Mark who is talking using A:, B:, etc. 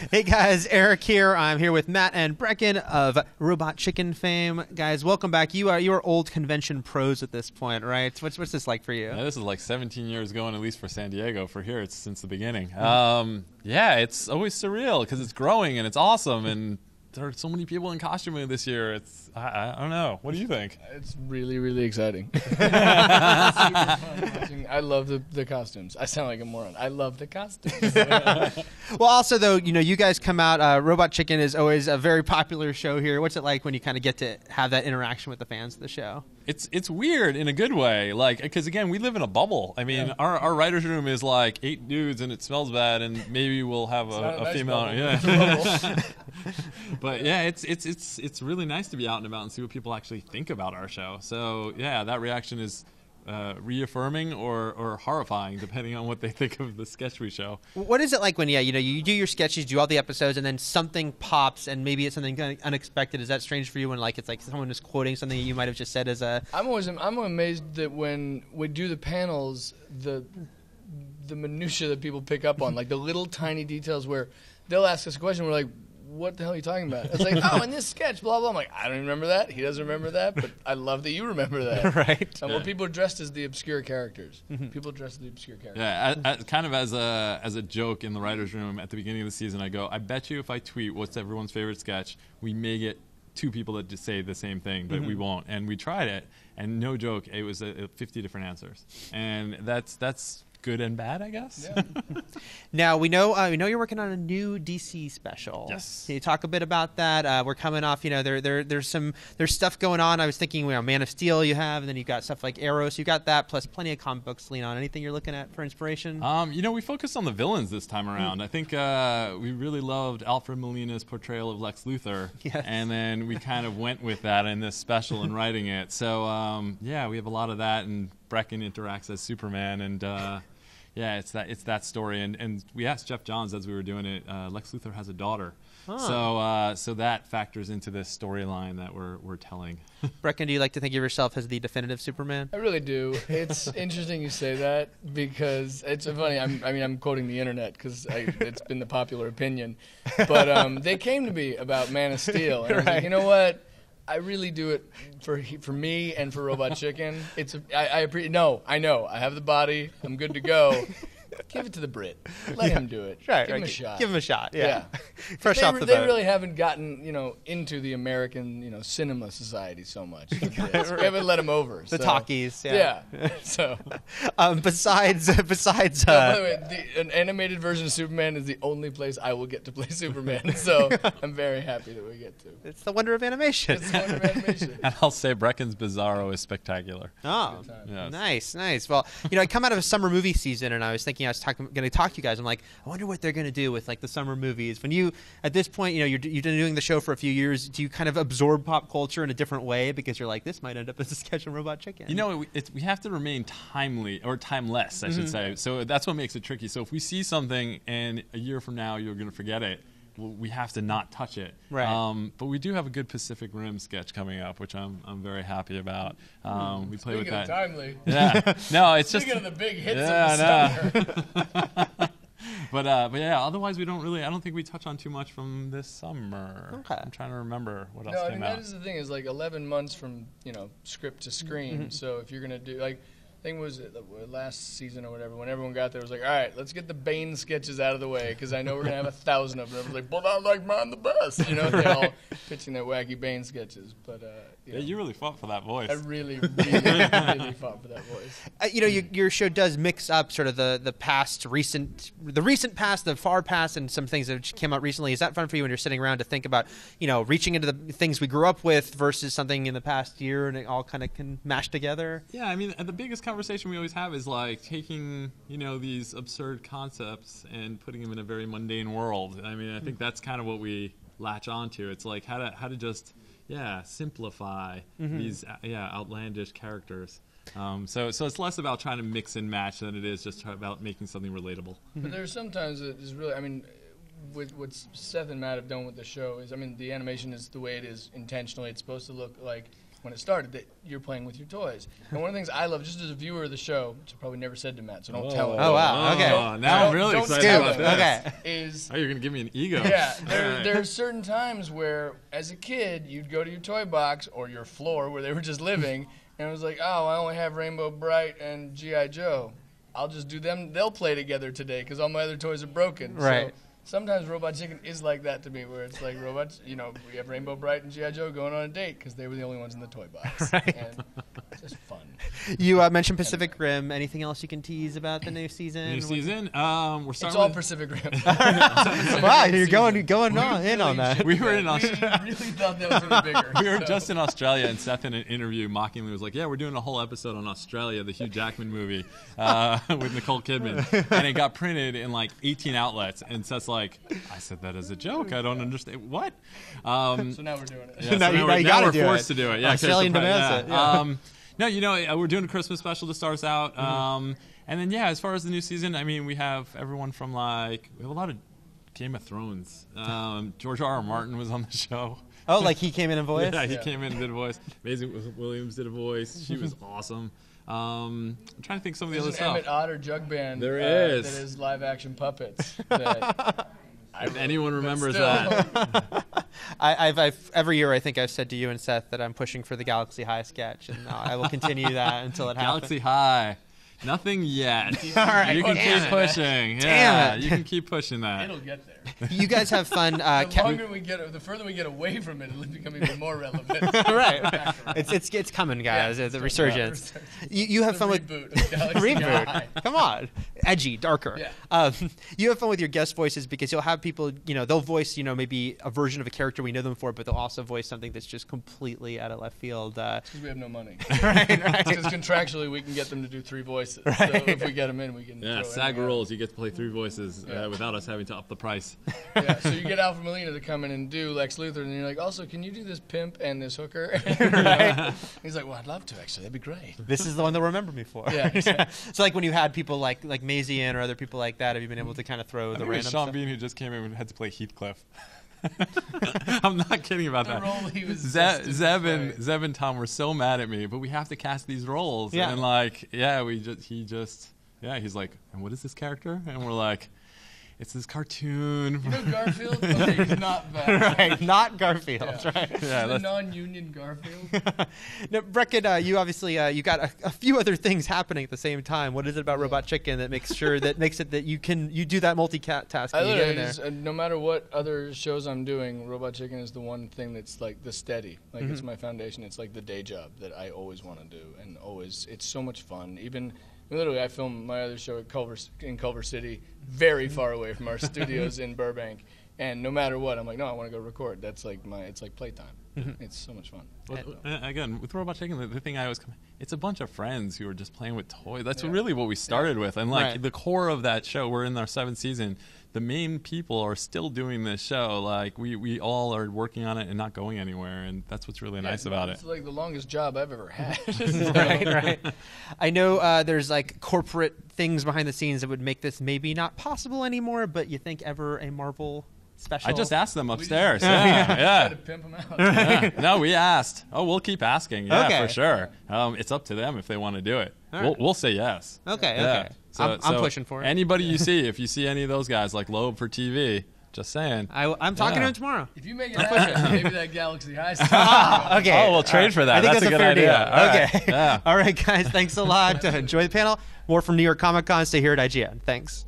A: Hey guys, Eric here. I'm here with Matt and Breckin of Robot Chicken fame. Guys, welcome back. You are old convention pros at this point, right? What's this like for you?
B: Yeah, this is like 17 years going, at least for San Diego. For here, it's since the beginning. Yeah, it's always surreal because it's growing and it's awesome, and there are so many people in costuming this year. I don't know. What do you think?
C: It's really, really exciting. Super fun watching. I love the costumes. I sound like a moron. I love the costumes.
A: Well, also, though, you guys come out. Robot Chicken is always a very popular show here. What's it like when you kind of get to have that interaction with the fans of the show?
B: It's weird in a good way, like, because again, we live in a bubble. I mean, our writers' room is like 8 dudes and it smells bad, and maybe we'll have a female.
C: Bubble.
B: Yeah. But yeah, it's really nice to be out and about and see what people actually think about our show. So yeah, that reaction is reaffirming or horrifying, depending on what they think of the sketch we show.
A: What is it like when you do your sketches, do all the episodes, and then something pops, and maybe it's something kind of unexpected? Is that strange for you when it's like someone is quoting something you might have just said as a?
C: I'm amazed that when we do the panels, the minutia that people pick up on, like the little tiny details where they'll ask us a question, we're like, what the hell are you talking about? It's like, oh, in this sketch, blah, blah. I'm like, I don't even remember that. He doesn't remember that, but I love that you remember that.
A: Right.
C: And people are dressed as the obscure characters. People dressed as the obscure characters.
B: Yeah, kind of as a joke in the writers' room at the beginning of the season, I go, I bet you if I tweet what's everyone's favorite sketch, we may get 2 people that just say the same thing, but we won't. And we tried it, and no joke, it was 50 different answers. And that's good and bad, I guess.
C: Yeah.
A: Now we know you're working on a new DC special.
B: Yes.
A: Can you talk a bit about that? We're coming off. There's stuff going on. I was thinking, Man of Steel you have, and then you've got stuff like Arrow. So you got that, plus plenty of comic books to lean on. Anything you're looking at for inspiration?
B: We focused on the villains this time around. I think we really loved Alfred Molina's portrayal of Lex Luthor,
A: yes.
B: And then we kind of went with that in this special and writing it. So we have a lot of that, and Breckin interacts as Superman, and. Yeah, it's that story, and we asked Jeff Johns as we were doing it. Lex Luthor has a daughter, so that factors into this storyline that we're telling.
A: Breckin, do you like to think of yourself as the definitive Superman?
C: I really do. It's interesting you say that because it's funny. I'm quoting the internet because it's been the popular opinion, but they came to me about Man of Steel, and I was like, you know what? I really do it for me and for Robot Chicken. I know. I have the body. I'm good to go. Give it to the Brit. Let him do it.
A: Right,
C: Give him a shot.
A: Give him a shot. Yeah. Fresh
C: off
A: the boat.
C: They really haven't gotten into the American cinema society so much. We haven't let them over.
A: The talkies.
C: Yeah. So
A: besides.
C: By the way, an animated version of Superman is the only place I will get to play Superman. So I'm very happy that we get to.
A: It's the wonder of animation.
C: It's the wonder of animation.
B: And I'll say Breckin's Bizarro is spectacular.
A: Oh,
B: yes.
A: Nice. Well, I come out of a summer movie season, and I was thinking I was going to talk to you guys. I'm like, I wonder what they're going to do with the summer movies. When you, at this point, you've been doing the show for a few years. Do you kind of absorb pop culture in a different way because you're like, this might end up as a sketch on Robot Chicken?
B: We have to remain timely or timeless, I should say. So that's what makes it tricky. So if we see something and a year from now you're going to forget it, we have to not touch it.
A: Right.
B: But we do have a good Pacific Rim sketch coming up, which I'm very happy about. We play with that.
C: Timely.
B: Yeah. No, it's just
C: Speaking of the big hits of the summer.
B: But yeah, otherwise I don't think we touch on too much from this summer.
A: Okay.
B: I'm trying to remember what else came
C: that
B: out.
C: is the thing, is 11 months from script to screen. So if you're gonna do I think it was last season or whatever, when everyone got there, it was like, all right, let's get the Bane sketches out of the way, because I know we're going to have 1,000 of them. Everyone's like, but I like mine the best. They all pitching their wacky Bane sketches. But
B: yeah, you really fought for that voice.
C: I really, really fought for that voice.
A: Your show does mix up sort of the recent past, the far past, and some things that came out recently. Is that fun for you when you're sitting around to think about, reaching into the things we grew up with versus something in the past year, and it all kind of can mash together?
B: Yeah, I mean, the biggest conversation we always have is taking these absurd concepts and putting them in a very mundane world. I mean, I think that's kind of what we latch onto. It's like how to just simplify these outlandish characters. So it's less about trying to mix and match than it is just about making something relatable.
C: But there's sometimes it is really, I mean, with what Seth and Matt have done with the show is, I mean, the animation is the way it is intentionally. It's supposed to look like when it started, that you're playing with your toys. And one of the things I love, just as a viewer of the show, which I probably never said to Matt, so don't tell him.
A: Oh, wow. Okay.
B: Now I'm really excited about this.
A: Okay.
C: Is
B: you're going to give me an ego.
C: Yeah, there are certain times where, as a kid, you'd go to your toy box or your floor where they were just living, and it was like, oh, I only have Rainbow Bright and G.I. Joe. I'll just do them. They'll play together today because all my other toys are broken.
A: Right.
C: So sometimes Robot Chicken is like that to me, where it's like robots, we have Rainbow Bright and G.I. Joe going on a date because they were the only ones in the toy box.
A: Right.
C: And it's just fun.
A: You mentioned Pacific Rim. Anything else you can tease about the new season?
B: We're starting
C: It's all
B: with
C: Pacific Rim.
A: Wow, you're going in on that.
B: We were in Australia.
C: We really thought that was going to be bigger.
B: We were just in Australia, and Seth in an interview mockingly was like, yeah, we're doing a whole episode on Australia, the Hugh Jackman movie with Nicole Kidman. And it got printed in like 18 outlets. And Seth's like, I said that as a joke. I don't understand. What?
C: So now we're doing it.
B: Yeah,
A: now
B: we're
A: gotta do
B: forced
A: it.
B: to do it. Yeah,
A: Australian demands it. Yeah.
B: No, we're doing a Christmas special to start us out. And then, as far as the new season, I mean, we have everyone from we have a lot of Game of Thrones. George R.R. Martin was on the show.
A: Oh, like he came in and voiced?
B: Yeah, he came in and did a voice. Maisie Williams did a voice. She was awesome. I'm trying to think some of the other
C: There's an
B: stuff.
C: Emmett Otter jug band
B: There is.
C: that is live action puppets. That
B: If anyone remembers
C: still-
B: that.
A: I've every year I think I've said to you and Seth that I'm pushing for the Galaxy High sketch, and I will continue that until it happens.
B: Galaxy High. Nothing yet.
A: All right,
B: You can
A: damn
B: keep
A: it.
B: pushing.
A: Damn it.
B: You can keep pushing that.
C: It'll get there.
A: You guys have fun.
C: The further we get away from it, it'll become even more relevant.
A: Right. It's coming, guys.
C: Yeah,
A: it's a resurgence.
C: Yeah.
A: You have
C: The
A: fun with
C: reboot of Galaxy High.
A: Come on, edgy, darker.
C: Yeah.
A: You have fun with your guest voices because you'll have people. They'll voice maybe a version of a character we know them for, but they'll also voice something that's just completely out of left field.
C: Because we have no money.
A: Right.
C: Because contractually we can get them to do 3 voices. So if we get them in, we can.
B: Yeah,
C: throw
B: SAG
C: anything
B: rules. You get to play 3 voices without us having to up the price.
C: Yeah, so you get Alfred Molina to come in and do Lex Luthor, and you're like, also, can you do this pimp and this hooker?
A: Right.
C: He's like, well, I'd love to, actually. That'd be great.
A: This is the one they'll remember me for.
C: Yeah, exactly.
A: So like when you had people like Maisie in or other people like that, have you been able to kind of throw
B: I
A: the
B: think it was
A: random
B: Sean
A: stuff?
B: Bean who just came in and had to play Heathcliff. I'm not kidding about
C: The
B: that.
C: role he was
B: Zeb and Tom were so mad at me, but we have to cast these roles.
A: Yeah.
B: And he's like, and what is this character? And we're like, it's this cartoon.
C: You know Garfield? Okay, he's not that.
A: Right, not Garfield,
C: Yeah.
A: right?
B: Yeah,
C: the
B: that's-
C: non-union Garfield.
A: Now, Breckin, you obviously you got a few other things happening at the same time. What is it about Robot Chicken that makes it that you do that multitasking?
C: I
A: You get
C: literally
A: in there.
C: just, no matter what other shows I'm doing, Robot Chicken is the one thing that's like the steady. Like
A: Mm-hmm.
C: it's my foundation. It's like the day job that I always want to do, and always it's so much fun. Even literally, I film my other show in Culver City, very far away from our studios in Burbank. And no matter what, I'm like, no, I want to go record. That's like it's like playtime.
A: Mm-hmm.
C: It's so much fun.
B: Again, with Robot Chicken, the thing I always come, it's a bunch of friends who are just playing with toys. That's really what we started with. And
A: Right.
B: the core of that show, we're in our 7th season. The main people are still doing this show. Like we all are working on it and not going anywhere. And that's what's really nice about it.
C: It's like the longest job I've ever had.
A: right. I know there's like corporate things behind the scenes that would make this maybe not possible anymore, but you think ever a Marvel special?
B: I just asked them
C: We
B: upstairs.
C: just-
B: Yeah.
C: Try to pimp 'em out.
B: Yeah. No, we asked. Oh, we'll keep asking. Yeah,
A: Okay.
B: for sure. It's up to them if they want to do it.
A: All right.
B: We'll say yes.
A: Okay,
B: Yeah.
A: okay. I'm pushing for it.
B: Anybody you see, if you see any of those guys like Loeb for TV, just saying.
A: I'm talking to
B: Yeah.
A: him tomorrow.
C: If you make it happen, maybe that Galaxy High stuff.
A: Okay.
B: Oh, we'll trade for that.
A: I think
B: That's a
A: a
B: good
A: fair
B: idea.
A: deal.
B: All right.
A: Okay.
B: Yeah.
A: All right, guys. Thanks a lot. Enjoy the panel. More from New York Comic Con. Stay here at IGN. Thanks.